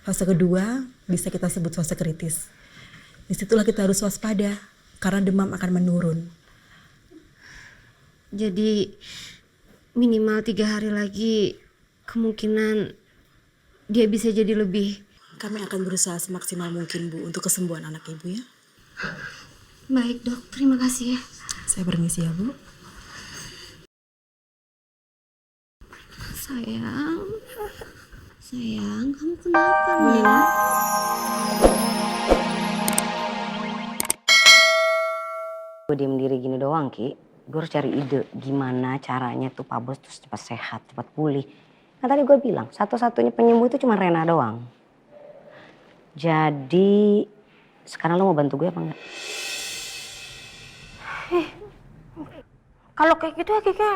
Fase kedua bisa kita sebut fase kritis. Disitulah kita harus waspada karena demam akan menurun. Jadi minimal 3 hari lagi kemungkinan dia bisa jadi lebih. Kami akan berusaha semaksimal mungkin, Bu, untuk kesembuhan anak Ibu ya. Baik dok, terima kasih ya. Saya permisi ya, Bu. Sayang, kamu kenapa Nina? Gue diem diri gini doang Ki, gue harus cari ide gimana caranya tuh Pak Bos tuh cepat sehat, cepat pulih. Kan tadi gue bilang satu-satunya penyembuh itu cuma Rena doang. Jadi sekarang lo mau bantu gue apa enggak? Kalau kayak gitu ya Kiki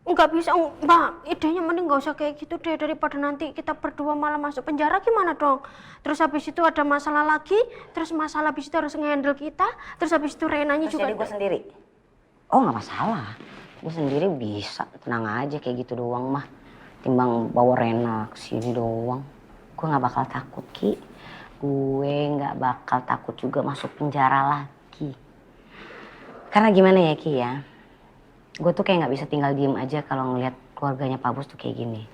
nggak bisa Mbak, idenya mending nggak usah kayak gitu deh, daripada nanti kita berdua malah masuk penjara gimana dong. Terus habis itu ada masalah lagi, terus masalah habis itu harus nge-handle kita, terus habis itu Renanya Terus juga. jadi gue sendiri? Oh nggak masalah, gue sendiri bisa, tenang aja kayak gitu doang mah. Timbang bawa Rena kesini doang, gue nggak bakal takut Ki. Gue nggak bakal takut juga masuk penjara lagi. Karena gimana ya Ki ya? Gue tuh kayak nggak bisa tinggal diem aja kalau ngelihat keluarganya Pak Bos tuh kayak gini.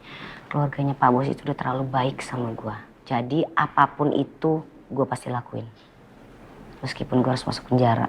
Keluarganya Pak Bos itu udah terlalu baik sama gue. Jadi apapun itu gue pasti lakuin. Meskipun gue harus masuk penjara.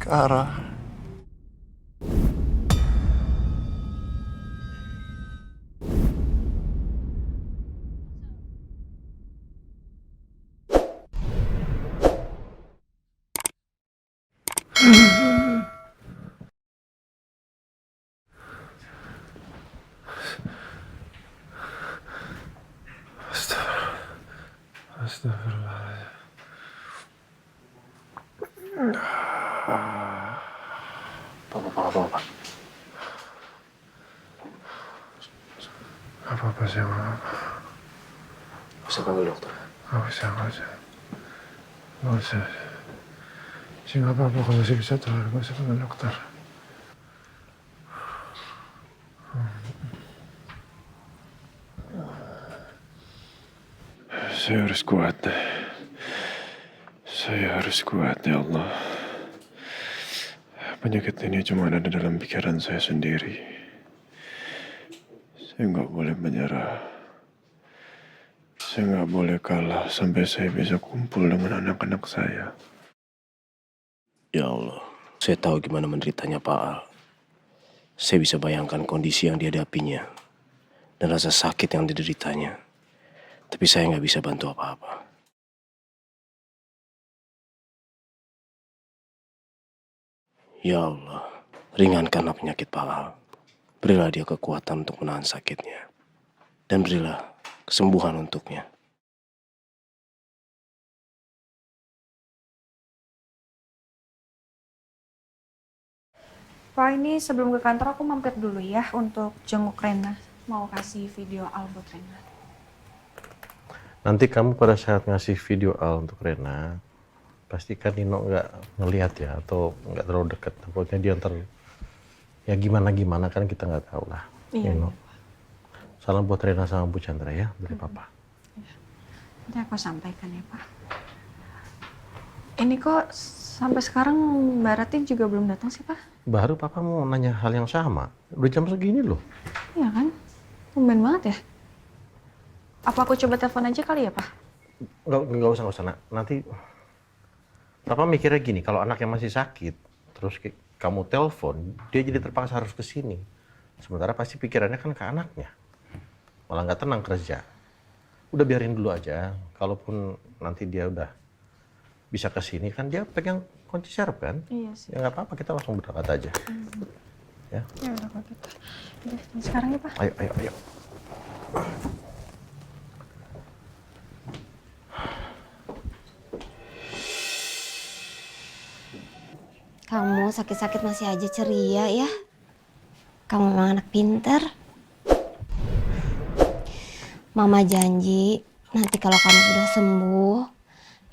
Sekarang Astagfirullahaladzim. Pak. Apa-apa sih, Mama? Bisa panggil dokter? Nggak usah. Nggak usah. Sih nggak apa-apa kalau masih bisa tuh, nggak usah panggil dokter. Saya harus kuat. Saya harus kuat, ya Allah. Penyakit ini cuma ada dalam pikiran saya sendiri. Saya nggak boleh menyerah. Saya nggak boleh kalah sampai saya bisa kumpul dengan anak-anak saya. Ya Allah, saya tahu gimana menderitanya Pak Al. Saya bisa bayangkan kondisi yang dihadapinya dan rasa sakit yang dideritanya. Tapi saya nggak bisa bantu apa-apa. Ya Allah, ringankanlah penyakit Pak Al. Berilah dia kekuatan untuk menahan sakitnya. Dan berilah kesembuhan untuknya. Pak, ini sebelum ke kantor aku mampir dulu ya untuk jenguk Rena. Mau kasih video Al buat Rena. Nanti kamu pada saat ngasih video Al untuk Rena, pastikan Nino nggak ngelihat ya, atau nggak terlalu dekat. Takutnya dia ntar ya gimana kan kita nggak tahu lah. Iya. Nino. Salam buat Rena sama Bu Chandra ya dari Papa. Iya. Nanti aku sampaikan ya Pak. Ini kok sampai sekarang Mbak Rati juga belum datang sih Pak? Baru Papa mau nanya hal yang sama. Udah jam segini loh. Iya kan? Tumben banget ya. Apa aku coba telepon aja kali ya Pak? Nggak usah nak. Nanti Papa mikirnya gini, kalau anaknya masih sakit, terus kamu telepon, dia jadi terpaksa harus ke sini. Sementara pasti pikirannya kan ke anaknya. Malah nggak tenang kerja. Udah biarin dulu aja. Kalaupun nanti dia udah bisa ke sini, kan dia pegang kunci serep kan? Iya sih. Ya nggak apa-apa, kita langsung berangkat aja. Ya. Ya udah kalau gitu. Udah, sekarang ya Pak. Ayo. sakit-sakit masih aja ceria ya. Kamu memang anak pinter. Mama janji nanti kalau kamu sudah sembuh,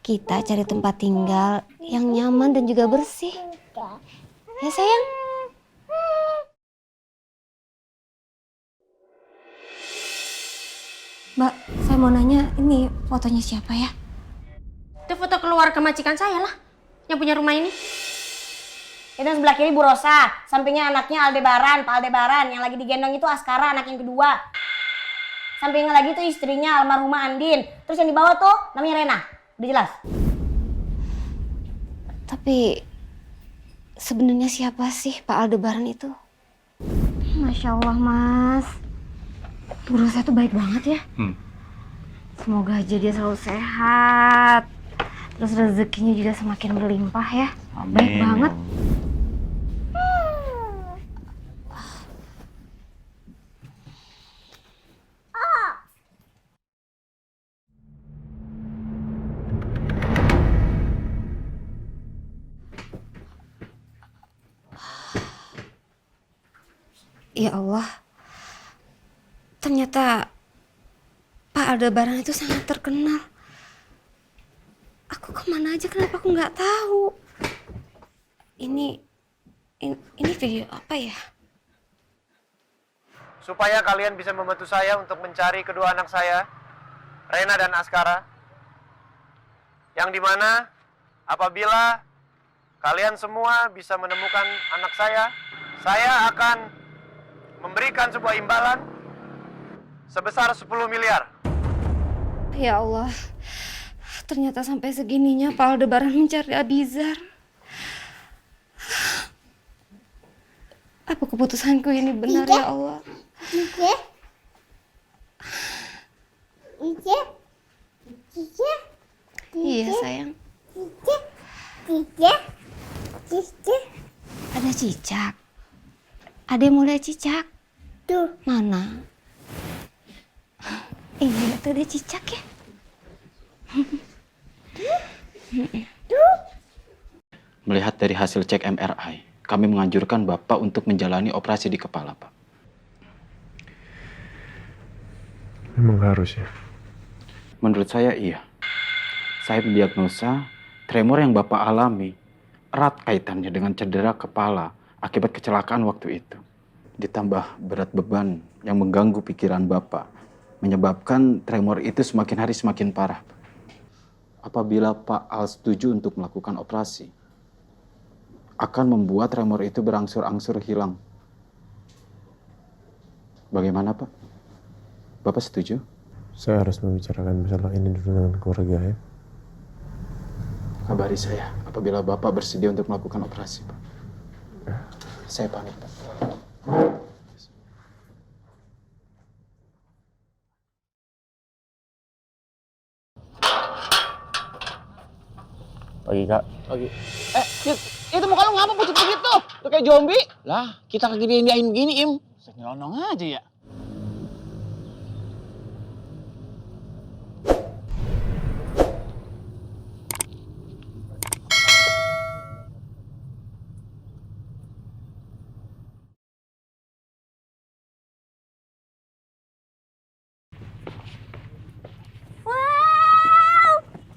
kita cari tempat tinggal yang nyaman dan juga bersih. Ya sayang? Mbak, saya mau nanya, ini fotonya siapa ya? Itu foto keluarga majikan saya lah, yang punya rumah ini. Itu sebelah kiri Bu Rosa, sampingnya anaknya Aldebaran, Pak Aldebaran. Yang lagi digendong itu Askara, anak yang kedua. Sampingnya lagi tuh istrinya almarhumah Andin. Terus yang di bawah tuh namanya Rena. Udah jelas? Tapi sebenarnya siapa sih Pak Aldebaran itu? Masya Allah Mas, Bu Rosa tuh baik banget ya. Semoga aja dia selalu sehat. Terus rezekinya juga semakin berlimpah ya. Amin. Baik banget. Ya Allah, ternyata Pak Aldebaran itu sangat terkenal. Aku kemana aja, kenapa aku nggak tahu? Ini video apa ya? Supaya kalian bisa membantu saya untuk mencari kedua anak saya, Rena dan Askara. Yang dimana apabila kalian semua bisa menemukan anak saya akan memberikan sebuah imbalan sebesar 10 miliar. Ya Allah, ternyata sampai segininya Pak Aldebaran mencari Abizar. Apa keputusanku ini benar ya Allah? Iya sayang. Ada cicak. Ada yang mau lihat cicak? Tuh. Mana? Iya tuh ada cicak ya. Melihat dari hasil cek MRI, kami menganjurkan Bapak untuk menjalani operasi di kepala, Pak. Memang harus ya. Menurut saya iya. Saya mendiagnosa tremor yang Bapak alami erat kaitannya dengan cedera kepala akibat kecelakaan waktu itu. Ditambah berat beban yang mengganggu pikiran Bapak, menyebabkan tremor itu semakin hari semakin parah. Apabila Pak Al setuju untuk melakukan operasi, akan membuat tremor itu berangsur-angsur hilang. Bagaimana, Pak? Bapak setuju? Saya harus membicarakan masalah ini dulu dengan keluarga ya. Kabari saya apabila Bapak bersedia untuk melakukan operasi, Pak. Saya pamit, Pak. Pagi Kak. Pagi. Itu muka lu ngapa pucet begitu? Lu kayak zombie. Lah, kita kagak diindahin begini, Im. Nyelonong aja ya.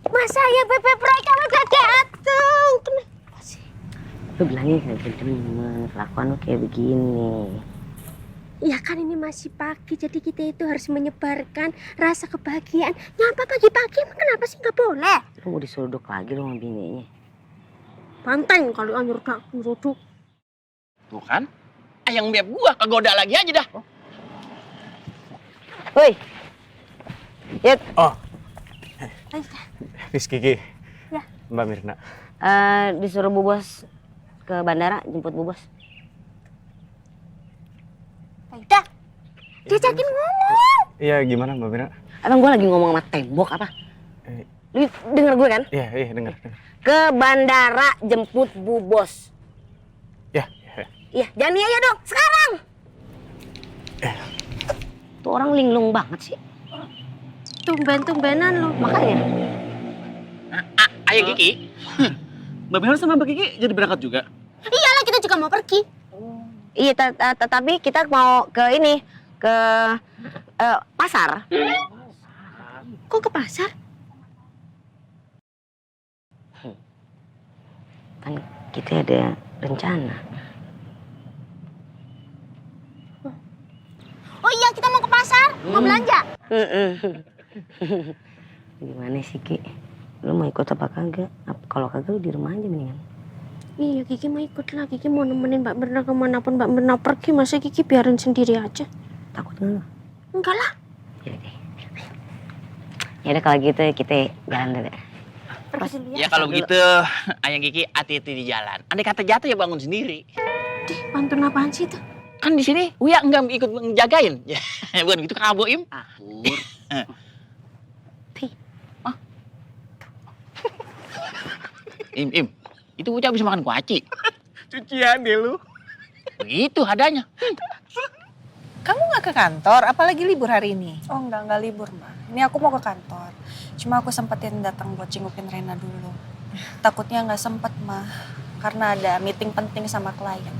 Masa ya bebek mereka udah datang? Kenapa sih? Lu bilangnya kayak demen, kelakuan lu kayak begini. Ya kan ini masih pagi, jadi kita itu harus menyebarkan rasa kebahagiaan. Nyapa pagi-pagi, emang kenapa sih nggak boleh? Lu mau disodok lagi lu sama bininya. Banteng kali anyur dak nyuruduk. Tuh kan? Ayang beb gua kegoda lagi aja dah. Woi. Yet. Oh. Rizky Ki. Ya. Mbak Mirna. Disuruh Bu Bos ke bandara jemput Bu Bos. Udah. Diajakin ngomong. Iya, gimana Mbak Mirna? Emang gue lagi ngomong sama tembok apa? Lu denger gue kan? Iya, dengar. Ke bandara jemput Bu Bos. Ya. Iya, jangan iya dong, sekarang. Tuh orang linglung banget sih. Tumben-tumbenan lu. Makanya. Ayang Kiki. Mbak Mirna sama Mbak Kiki jadi berangkat juga? Iyalah juga mau pergi. Iya, tapi kita mau ke ini, ke pasar. Kok ke pasar? Kan kita ada rencana. Oh iya, kita mau ke pasar, mau belanja. Gimana sih, Ki? Lu mau ikut apa kagak? Kalau kagak lu di rumah aja mendingan. Iya, Kiki mau ikut lah. Kiki mau nemenin Mbak Mirna kemanapun Mbak Mirna pergi. Masa Kiki biarin sendiri aja? Takut nggak lu? Enggak lah. Ya udah kalau gitu kita jalan dulu. Pergi dulu ya. Ya kalau begitu, Ayang Kiki hati-hati di jalan. Andai kata jatuh ya bangun sendiri. Dih, pantun apaan sih itu? Kan di sini Uya enggak ikut ngejagain. Ya, bukan gitu kan Abo Im. Im, itu bocah bisa makan kuaci. Cucian deh lu. Begitu adanya. Kamu nggak ke kantor, apalagi libur hari ini? Oh nggak libur Mbak. Ini aku mau ke kantor. Cuma aku sempetin datang buat jengukin Rena dulu. Takutnya nggak sempet mah, karena ada meeting penting sama klien.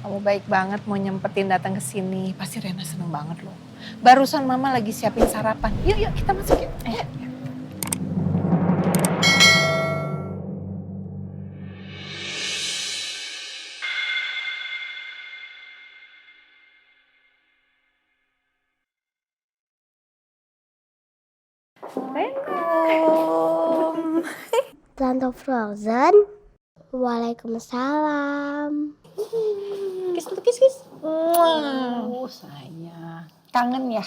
Kamu baik banget mau nyempetin datang ke sini. Pasti Rena seneng banget loh. Barusan Mama lagi siapin sarapan. Yuk kita masuk yuk. Tante Frozen, waalaikumsalam. Kiss. Oh sayang. Kangen ya?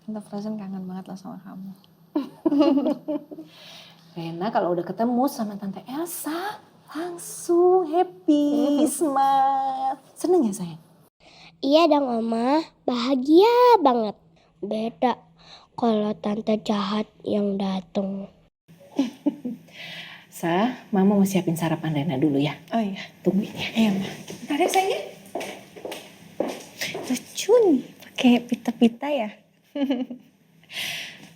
Tante Frozen kangen banget lah sama kamu. Rena kalau udah ketemu sama Tante Elsa, langsung happy, smile. Seneng ya sayang? Iya dong Oma, bahagia banget. Beda kalau tante jahat yang datang. Mama mau siapin sarapan Rena dulu ya. Oh iya. Tungguin ya. Ayo, Ma. Bentar ya sayangnya. Lucu nih, pakai pita-pita ya.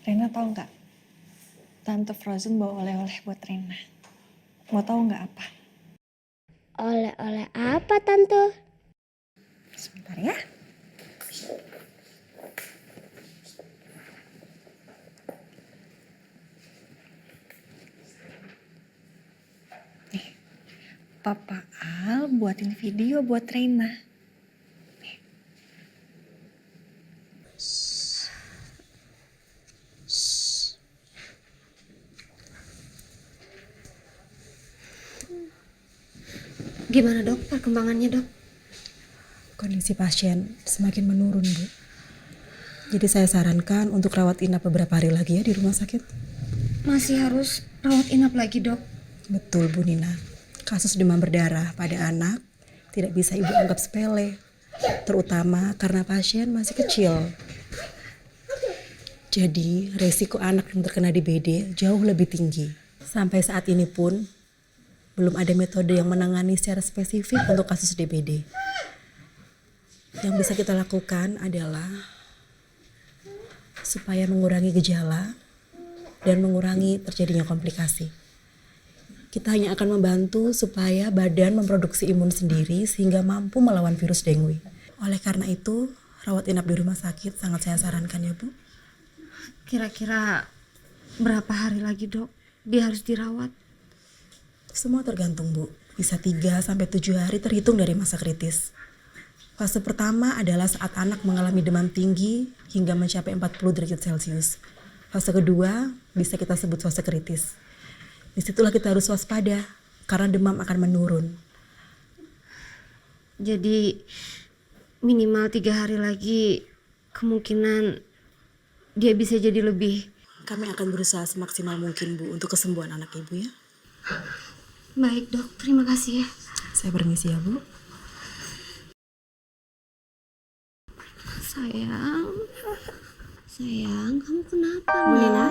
Rena tahu nggak? Tante Frozen bawa oleh-oleh buat Rena. Mau tahu nggak apa? Oleh-oleh apa Tante? Sebentar ya. Papa Al buatin video buat Rena. Gimana dok perkembangannya dok? Kondisi pasien semakin menurun, Bu. Jadi saya sarankan untuk rawat inap beberapa hari lagi ya di rumah sakit. Masih harus rawat inap lagi dok? Betul, Bu Nina. Kasus demam berdarah pada anak tidak bisa ibu anggap sepele, terutama karena pasien masih kecil. Jadi resiko anak yang terkena DBD jauh lebih tinggi. Sampai saat ini pun belum ada metode yang menangani secara spesifik untuk kasus DBD. Yang bisa kita lakukan adalah supaya mengurangi gejala dan mengurangi terjadinya komplikasi. Kita hanya akan membantu supaya badan memproduksi imun sendiri sehingga mampu melawan virus dengue. Oleh karena itu, rawat inap di rumah sakit sangat saya sarankan ya Bu. Kira-kira berapa hari lagi dok dia harus dirawat? Semua tergantung Bu, bisa 3-7 hari terhitung dari masa kritis. Fase pertama adalah saat anak mengalami demam tinggi hingga mencapai 40 derajat Celcius. Fase kedua bisa kita sebut fase kritis. Disitulah kita harus waspada karena demam akan menurun. Jadi minimal 3 hari lagi kemungkinan dia bisa jadi lebih. Kami akan berusaha semaksimal mungkin Bu untuk kesembuhan anak Ibu ya. Baik dok, terima kasih ya. Saya permisi ya Bu. Sayang, kamu kenapa? Bu Nina?